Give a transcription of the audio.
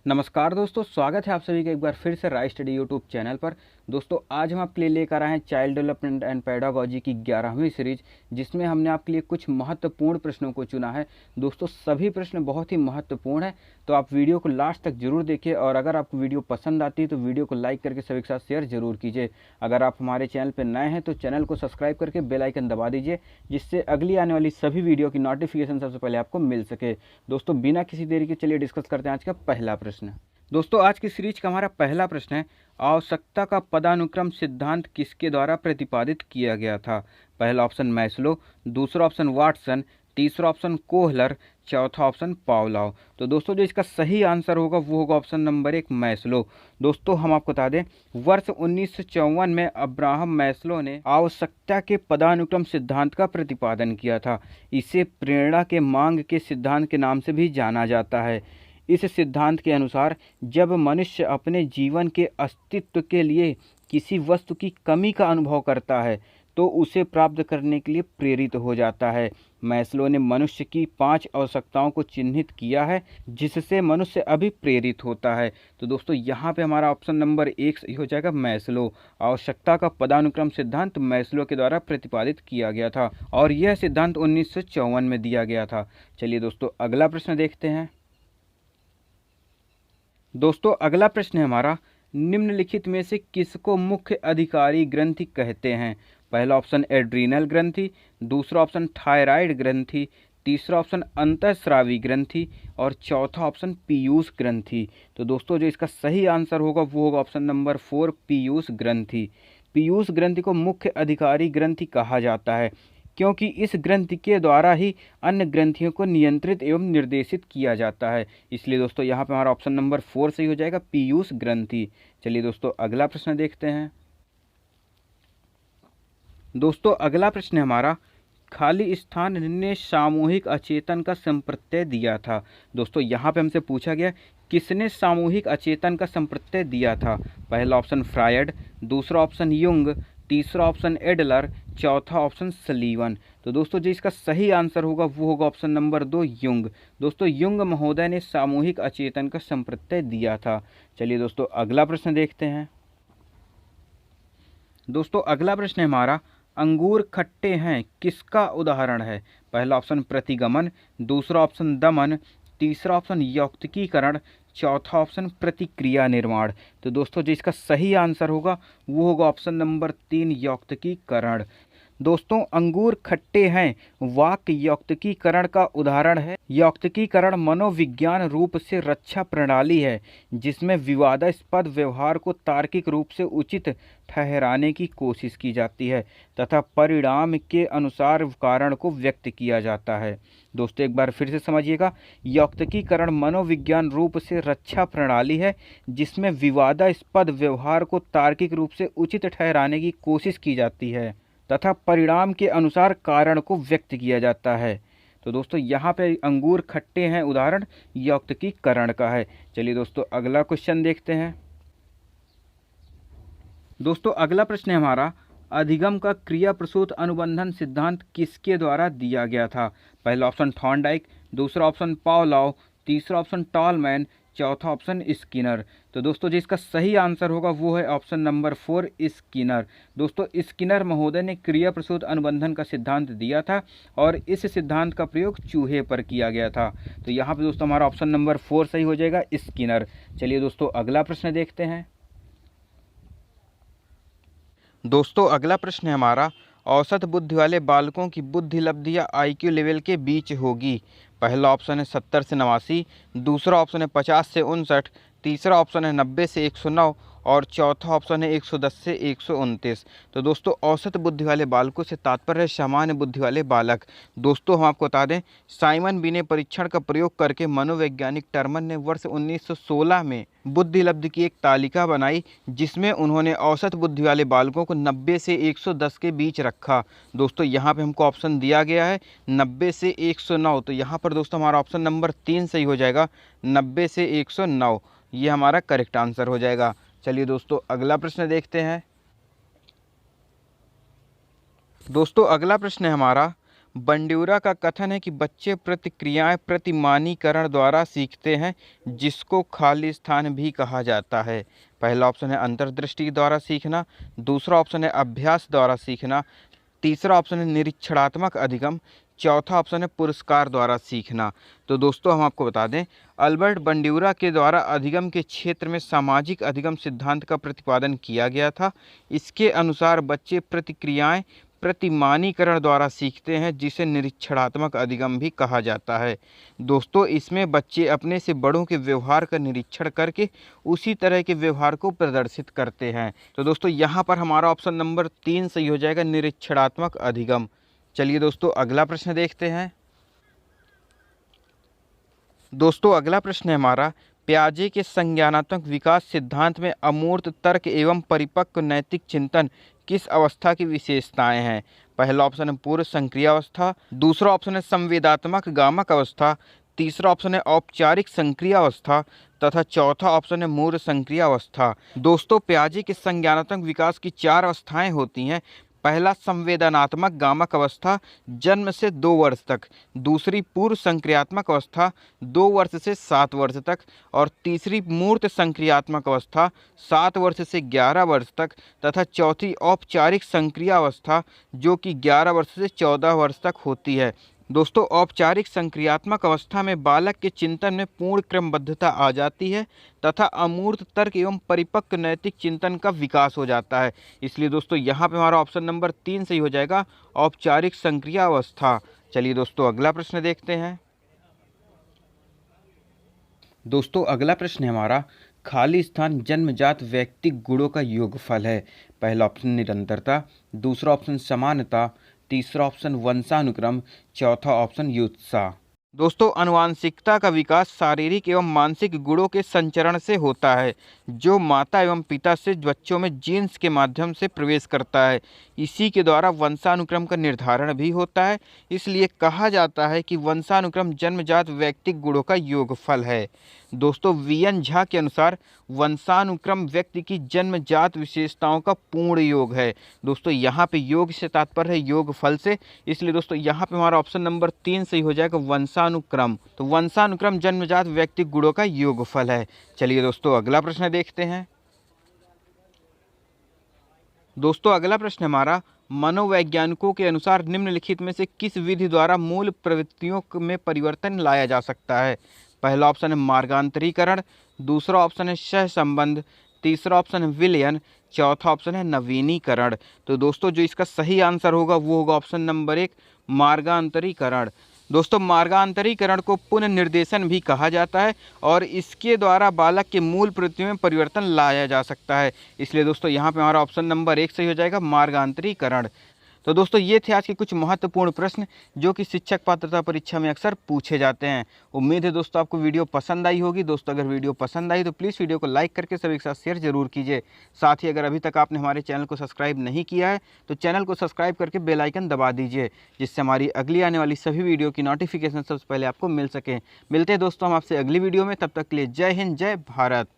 नमस्कार दोस्तों, स्वागत है आप सभी का एक बार फिर से राय स्टडी यूट्यूब चैनल पर। दोस्तों आज हम आपके लिए लेकर आए हैं चाइल्ड डेवलपमेंट एंड पेडागोजी की 11वीं सीरीज, जिसमें हमने आपके लिए कुछ महत्वपूर्ण प्रश्नों को चुना है। दोस्तों सभी प्रश्न बहुत ही महत्वपूर्ण है, तो आप वीडियो को लास्ट तक जरूर देखिए और अगर आपको वीडियो पसंद आती है तो वीडियो को लाइक करके सभी के साथ शेयर जरूर कीजिए। अगर आप हमारे चैनल पर नए हैं तो चैनल को सब्सक्राइब करके बेल आइकन दबा दीजिए, जिससे अगली आने वाली सभी वीडियो की नोटिफिकेशन सबसे पहले आपको मिल सके। दोस्तों बिना किसी देरी के चलिए डिस्कस करते हैं आज का पहला प्रश्न। दोस्तों आज की सीरीज का हमारा पहला प्रश्न है, आवश्यकता का पदानुक्रम सिद्धांत किसके द्वारा प्रतिपादित किया गया था। पहला ऑप्शन मैस्लो, दूसरा ऑप्शन वाटसन, तीसरा ऑप्शन कोहलर, चौथा ऑप्शन पावलोव। तो दोस्तों जो इसका सही आंसर होगा वो होगा ऑप्शन नंबर 1 मैस्लो। दोस्तों हम आपको बता दें, वर्ष 1954 में अब्राहम मैस्लो ने आवश्यकता के पदानुक्रम सिद्धांत का प्रतिपादन किया था। इसे प्रेरणा के मांग के सिद्धांत के नाम से भी जाना जाता है। इस सिद्धांत के अनुसार जब मनुष्य अपने जीवन के अस्तित्व के लिए किसी वस्तु की कमी का अनुभव करता है तो उसे प्राप्त करने के लिए प्रेरित हो जाता है। मैस्लो ने मनुष्य की 5 आवश्यकताओं को चिन्हित किया है जिससे मनुष्य अभिप्रेरित होता है। तो दोस्तों यहाँ पे हमारा ऑप्शन नंबर 1 सही हो जाएगा, मैस्लो। आवश्यकता का पदानुक्रम सिद्धांत मैस्लो के द्वारा प्रतिपादित किया गया था और यह सिद्धांत 1954 में दिया गया था। चलिए दोस्तों अगला प्रश्न देखते हैं। दोस्तों अगला प्रश्न है हमारा, निम्नलिखित में से किसको मुख्य अधिकारी ग्रंथि कहते हैं। पहला ऑप्शन एड्रीनल ग्रंथि, दूसरा ऑप्शन थायराइड ग्रंथि, तीसरा ऑप्शन अंतःस्रावी ग्रंथि और चौथा ऑप्शन पीयूष ग्रंथि। तो दोस्तों जो इसका सही आंसर होगा वो होगा ऑप्शन नंबर 4 पीयूष ग्रंथि। पीयूष ग्रंथि को मुख्य अधिकारी ग्रंथि कहा जाता है क्योंकि इस ग्रंथि के द्वारा ही अन्य ग्रंथियों को नियंत्रित एवं निर्देशित किया जाता है। इसलिए दोस्तों यहाँ पे हमारा ऑप्शन नंबर 4 सही हो जाएगा, पीयूष ग्रंथि। चलिए दोस्तों अगला प्रश्न देखते हैं। दोस्तों अगला प्रश्न है हमारा, खाली स्थान ने सामूहिक अचेतन का संप्रत्यय दिया था। दोस्तों यहाँ पे हमसे पूछा गया किसने सामूहिक अचेतन का संप्रत्यय दिया था। पहला ऑप्शन फ्रायड, दूसरा ऑप्शन युंग, तीसरा ऑप्शन एडलर, चौथा ऑप्शन सलीवन। तो दोस्तों जो इसका सही आंसर होगा वो होगा ऑप्शन नंबर 2 युंग। दोस्तों युंग महोदय ने सामूहिक अचेतन का संप्रत्यय दिया था। चलिए दोस्तों अगला प्रश्न देखते हैं। दोस्तों अगला प्रश्न है हमारा, अंगूर खट्टे हैं किसका उदाहरण है। पहला ऑप्शन प्रतिगमन, दूसरा ऑप्शन दमन, तीसरा ऑप्शन यौक्तिकीकरण, चौथा ऑप्शन प्रतिक्रिया निर्माण। तो दोस्तों जो इसका सही आंसर होगा वो होगा ऑप्शन नंबर 3 यौक्तिकीकरण। दोस्तों अंगूर खट्टे हैं वाक्य यौक्तिकीकरण का उदाहरण है। यौक्तिकीकरण मनोविज्ञान रूप से रक्षा प्रणाली है जिसमें विवादास्पद व्यवहार को तार्किक रूप से उचित ठहराने की कोशिश की जाती है तथा परिणाम के अनुसार कारण को व्यक्त किया जाता है। दोस्तों एक बार फिर से समझिएगा, यौक्तिकीकरण मनोविज्ञान रूप से रक्षा प्रणाली है जिसमें विवादास्पद व्यवहार को तार्किक रूप से उचित ठहराने की कोशिश की जाती है तथा परिणाम के अनुसार कारण को व्यक्त किया जाता है। तो दोस्तों यहाँ पे अंगूर खट्टे हैं उदाहरण यौक्तिकीकरण का है। चलिए दोस्तों अगला क्वेश्चन देखते हैं। दोस्तों अगला प्रश्न है हमारा, अधिगम का क्रिया प्रसूत अनुबंधन सिद्धांत किसके द्वारा दिया गया था। पहला ऑप्शन थॉर्नडाइक, दूसरा ऑप्शन पावलोव, तीसरा ऑप्शन टॉलमैन, चौथा ऑप्शन स्किनर। तो दोस्तों जो इसका सही आंसर होगा वो है ऑप्शन नंबर 4 स्किनर। दोस्तों स्किनर महोदय ने क्रिया प्रसूत अनुबंधन का सिद्धांत दिया था और इस सिद्धांत का प्रयोग चूहे पर किया गया था। तो यहाँ पे दोस्तों हमारा ऑप्शन नंबर 4 सही हो जाएगा, स्किनर। चलिए दोस्तों अगला प्रश्न देखते हैं। दोस्तों अगला प्रश्न है हमारा, औसत बुद्धि वाले बालकों की बुद्धि लब्धि या IQ लेवल के बीच होगी। पहला ऑप्शन है 70 से 89, दूसरा ऑप्शन है 50 से 59, तीसरा ऑप्शन है 90 से 109 और चौथा ऑप्शन है 110 से 129। तो दोस्तों औसत बुद्धि वाले बालकों से तात्पर्य है सामान्य बुद्धि वाले बालक। दोस्तों हम आपको बता दें, साइमन बिने परीक्षण का प्रयोग करके मनोवैज्ञानिक टर्मन ने वर्ष 1916 में बुद्धि लब्धि की एक तालिका बनाई जिसमें उन्होंने औसत बुद्धि वाले बालकों को 90 से 110 के बीच रखा। दोस्तों यहाँ पे हमको ऑप्शन दिया गया है 90 से 109। तो यहाँ पर दोस्तों हमारा ऑप्शन नंबर 3 सही हो जाएगा, 90 से 109 ये हमारा करेक्ट आंसर हो जाएगा। चलिए दोस्तों अगला प्रश्न देखते हैं। दोस्तों अगला प्रश्न है हमारा, बंड्यूरा का कथन है कि बच्चे प्रतिक्रियाएं प्रतिमानीकरण द्वारा सीखते हैं, जिसको खाली स्थान भी कहा जाता है। पहला ऑप्शन है अंतर्दृष्टि द्वारा सीखना, दूसरा ऑप्शन है अभ्यास द्वारा सीखना, तीसरा ऑप्शन है निरीक्षणात्मक अधिगम, चौथा ऑप्शन है पुरस्कार द्वारा सीखना। तो दोस्तों हम आपको बता दें, अल्बर्ट बंड्यूरा के द्वारा अधिगम के क्षेत्र में सामाजिक अधिगम सिद्धांत का प्रतिपादन किया गया था। इसके अनुसार बच्चे प्रतिक्रियाएं प्रतिमानीकरण द्वारा सीखते हैं, जिसे निरीक्षणात्मक अधिगम भी कहा जाता है। दोस्तों इसमें बच्चे अपने से बड़ों के व्यवहार का निरीक्षण करके उसी तरह के व्यवहार को प्रदर्शित करते हैं। तो दोस्तों यहाँ पर हमारा ऑप्शन नंबर 3 सही हो जाएगा, निरीक्षणात्मक अधिगम। चलिए दोस्तों अगला प्रश्न देखते हैं। दोस्तों अगला प्रश्न है हमारा, पियाजे के संज्ञानात्मक विकास सिद्धांत में अमूर्त तर्क एवं परिपक्व नैतिक चिंतन किस अवस्था की विशेषताएं हैं? पहला ऑप्शन है पूर्व संक्रिय अवस्था, दूसरा ऑप्शन है संवेदात्मक गामक अवस्था, तीसरा ऑप्शन है औपचारिक संक्रिय अवस्था तथा चौथा ऑप्शन है मूर्त संक्रिय अवस्था। दोस्तों पियाजे के संज्ञानात्मक विकास की 4 अवस्थाएं होती हैं। पहला संवेदनात्मक गामक अवस्था जन्म से 2 वर्ष तक, दूसरी पूर्व संक्रियात्मक अवस्था 2 वर्ष से 7 वर्ष तक और तीसरी मूर्त संक्रियात्मक अवस्था 7 वर्ष से 11 वर्ष तक तथा चौथी औपचारिक संक्रिया अवस्था जो कि 11 वर्ष से 14 वर्ष तक होती है। दोस्तों औपचारिक संक्रियात्मक अवस्था में बालक के चिंतन में पूर्ण क्रमबद्धता आ जाती है तथा अमूर्त तर्क एवं परिपक्व नैतिक चिंतन का विकास हो जाता है। इसलिए दोस्तों यहाँ पे हमारा ऑप्शन नंबर 3 सही हो जाएगा, औपचारिक संक्रिया अवस्था। चलिए दोस्तों अगला प्रश्न देखते हैं। दोस्तों अगला प्रश्न है हमारा, खाली स्थान जन्मजात व्यक्तिक गुणों का योगफल है। पहला ऑप्शन निरंतरता, दूसरा ऑप्शन समानता, तीसरा ऑप्शन वंशानुक्रम, चौथा ऑप्शन युत्सा। दोस्तों आनुवांशिकता का विकास शारीरिक एवं मानसिक गुणों के संचरण से होता है, जो माता एवं पिता से बच्चों में जीन्स के माध्यम से प्रवेश करता है। इसी के द्वारा वंशानुक्रम का निर्धारण भी होता है। इसलिए कहा जाता है कि वंशानुक्रम जन्मजात व्यक्तिक गुणों का योगफल है। दोस्तों वीएन झा के अनुसार वंशानुक्रम व्यक्ति की जन्मजात विशेषताओं का पूर्ण योग है। दोस्तों यहाँ पे योग से तात्पर्य है योगफल से, इसलिए दोस्तों यहाँ पे हमारा ऑप्शन नंबर 3 सही हो जाएगा, वंशानुक्रम। तो वंशानुक्रम जन्मजात व्यक्तिक गुणों का योगफल है। चलिए दोस्तों अगला प्रश्न देखते हैं। दोस्तों अगला प्रश्न हमारा, मनोवैज्ञानिकों के अनुसार निम्नलिखित में से किस विधि द्वारा मूल प्रवृत्तियों में परिवर्तन लाया जा सकता है? पहला ऑप्शन है मार्गांतरीकरण, दूसरा ऑप्शन है सहसंबंध, तीसरा ऑप्शन है विलयन, चौथा ऑप्शन है नवीनीकरण। तो दोस्तों जो इसका सही आंसर होगा वो होगा ऑप्शन नंबर 1, मार्गांतरीकरण। दोस्तों मार्गांतरीकरण को पुनर्निर्देशन भी कहा जाता है और इसके द्वारा बालक के मूल प्रवृत्तियों में परिवर्तन लाया जा सकता है। इसलिए दोस्तों यहाँ पे हमारा ऑप्शन नंबर 1 सही हो जाएगा, मार्गांतरीकरण। तो दोस्तों ये थे आज के कुछ महत्वपूर्ण प्रश्न जो कि शिक्षक पात्रता परीक्षा में अक्सर पूछे जाते हैं। उम्मीद है दोस्तों आपको वीडियो पसंद आई होगी। दोस्तों अगर वीडियो पसंद आई तो प्लीज़ वीडियो को लाइक करके सभी के साथ शेयर जरूर कीजिए। साथ ही अगर अभी तक आपने हमारे चैनल को सब्सक्राइब नहीं किया है तो चैनल को सब्सक्राइब करके बेल आइकन दबा दीजिए, जिससे हमारी अगली आने वाली सभी वीडियो की नोटिफिकेशन सबसे पहले आपको मिल सके। मिलते हैं दोस्तों हम आपसे अगली वीडियो में, तब तक के लिए जय हिंद, जय भारत।